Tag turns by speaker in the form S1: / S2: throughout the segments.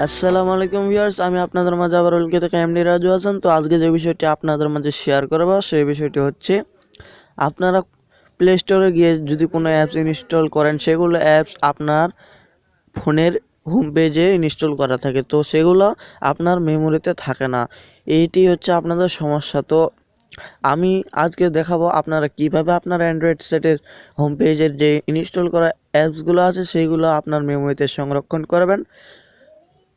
S1: আসসালামু আলাইকুম ভিউয়ার্স, আমি আপনাদের মাঝে আবার উল্কে থেকে এমডি রাজু হাসান। তো আজকে যে বিষয়টি আপনাদের মাঝে শেয়ার করব সেই বিষয়টি হচ্ছে আপনারা প্লে স্টোরে গিয়ে যদি কোনো অ্যাপস ইনস্টল করেন, সেগুলো অ্যাপস আপনার ফোনের হোম পেজে ইনস্টল করা থাকে, তো সেগুলো আপনার মেমোরিতে থাকে না। এইটি হচ্ছে আপনাদের সমস্যা। তো আমি আজকে দেখাবো আপনারা কিভাবে আপনার অ্যান্ড্রয়েড সেটের হোম পেজের যে ইনস্টল করা অ্যাপসগুলো আছে সেইগুলো আপনার মেমোরিতে সংরক্ষণ করবেন।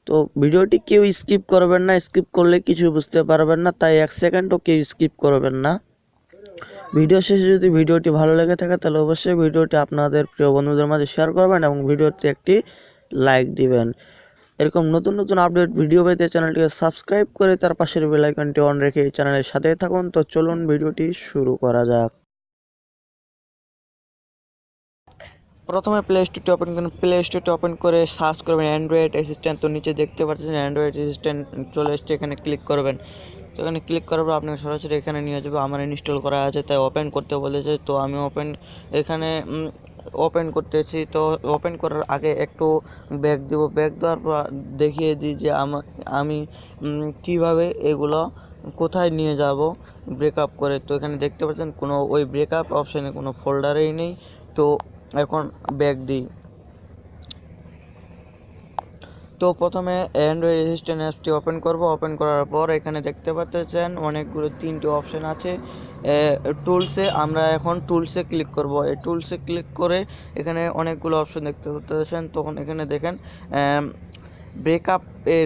S1: তো ভিডিওটি কেউ স্কিপ করবেন না, স্কিপ করলে কিছু বুঝতে পারবেন না, তাই 1 সেকেন্ডও কেউ স্কিপ করবেন না। ভিডিও শেষে যদি ভিডিওটি ভালো লেগে থাকে তাহলে অবশ্যই ভিডিওটি আপনাদের প্রিয় বন্ধুদের মাঝে শেয়ার করবেন এবং ভিডিওতে একটি লাইক দিবেন। এরকম নতুন নতুন আপডেট ভিডিও পেতে চ্যানেলটিকে সাবস্ক্রাইব করে তার পাশের বেল আইকনটি অন রেখে এই চ্যানেলের সাথে থাকুন। তো চলুন ভিডিওটি শুরু করা যাক। প্রথমে প্লে স্টোরটি ওপেন করুন। প্লে স্টোরটি ওপেন করে সার্চ করবেন অ্যান্ড্রয়েড অ্যাসিস্ট্যান্ট। তো নিচে দেখতে পাচ্ছেন অ্যান্ড্রয়েড অ্যাসিস্ট্যান্ট চলে এসছে, এখানে ক্লিক করবেন। তো এখানে ক্লিক করার পর আপনাকে সরাসরি এখানে নিয়ে যাবে। আমার ইনস্টল করা আছে তাই ওপেন করতে বলেছে, তো আমি এখানে ওপেন করতেছি। তো ওপেন করার আগে একটু ব্যাক দিব। ব্যাক দেওয়ার পর দেখিয়ে দিই যে আমি কিভাবে এগুলো কোথায় নিয়ে যাব ব্রেকআপ করে। তো এখানে দেখতে পাচ্ছেন কোনো ওই ব্রেকআপ অপশানে কোনো ফোল্ডারেই নেই। তো এখন ব্যাক দিই। তো প্রথমে অ্যান্ড্রয়েড অ্যাসিস্ট্যান্ট অ্যাপসটি ওপেন করব। ওপেন করার পর এখানে দেখতে পাচ্ছেন অনেকগুলো 3টি অপশান আছে। টুলসে আমরা এখন টুলসে ক্লিক করব। এই টুলসে ক্লিক করে এখানে অনেকগুলো অপশান দেখতে পাচ্ছেন। তখন এখানে দেখেন ব্রেকআপ এ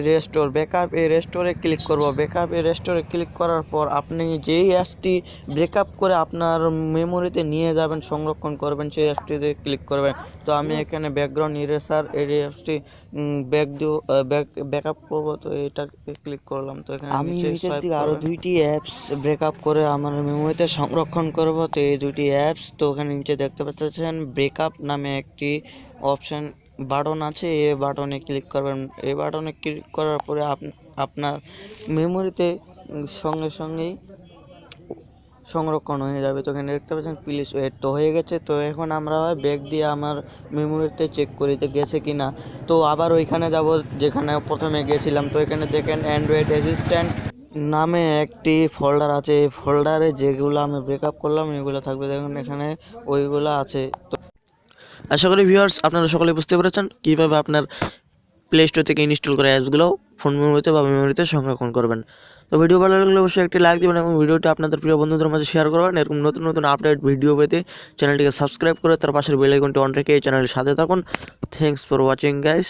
S1: রেস্টোরে ক্লিক করব। ব্রেকআপ এ রেস্টোরে ক্লিক করার পর আপনি যেই অ্যাপসটি ব্রেকআপ করে আপনার মেমোরিতে নিয়ে যাবেন, সংরক্ষণ করবেন, সেই অ্যাপসটিতে ক্লিক করবেন। তো আমি এখানে ব্যাকগ্রাউন্ড ইরেসার এই অ্যাপসটি ব্যাকআপ করব, তো এটাকে ক্লিক করলাম। তো এখানে
S2: আমি
S1: নিচে
S2: নিচের
S1: সোয়াইপ
S2: দিকে আরো
S1: করবেন।
S2: 2টি অ্যাপস ব্রেকআপ করে আমার মেমোরিতে সংরক্ষণ করব। তো এই 2টি অ্যাপস, তো ওখানে নিচে দেখতে পাচ্ছেন ব্রেকআপ নামে একটি অপশন বাটন আছে, এই বাটনে ক্লিক করবেন। এই বাটনে ক্লিক করার পরে আপনার মেমোরিতে সঙ্গে সঙ্গেই সংরক্ষণ হয়ে যাবে। তো এখানে দেখতে পাচ্ছেন প্লিজ ওয়েট, তো হয়ে গেছে। তো এখন আমরা ব্যাক দিয়ে আমার মেমোরিতে চেক করিতে গেছে কি না। তো আবার ওইখানে যাব যেখানে প্রথমে গেছিলাম। তো এখানে দেখেন অ্যান্ড্রয়েড অ্যাসিস্ট্যান্ট নামে একটি ফোল্ডার আছে। এই ফোল্ডারে যেগুলো আমি ব্রেকআপ করলাম এগুলো থাকবে, দেখুন এখানে ওইগুলো আছে। তো
S1: আশা করি ভিউয়ার্স আপনারা সকলে বুঝতে পেরেছেন কীভাবে আপনার প্লে স্টোর থেকে ইনস্টল করা অ্যাপসগুলো ফোন মেমোরিতে বা মেমোরিতে সংরক্ষণ করবেন। তো ভিডিও ভালো লাগলে অবশ্যই একটি লাইক দেবেন এবং ভিডিওটি আপনাদের প্রিয় বন্ধুদের মাঝে শেয়ার করবেন। এরকম নতুন নতুন আপডেট ভিডিও পেতে চ্যানেলটিকে সাবস্ক্রাইব করে তার পাশের বেল আইকনটি অন রেখে এই চ্যানেলের সাথে থাকুন। Thanks for watching guys.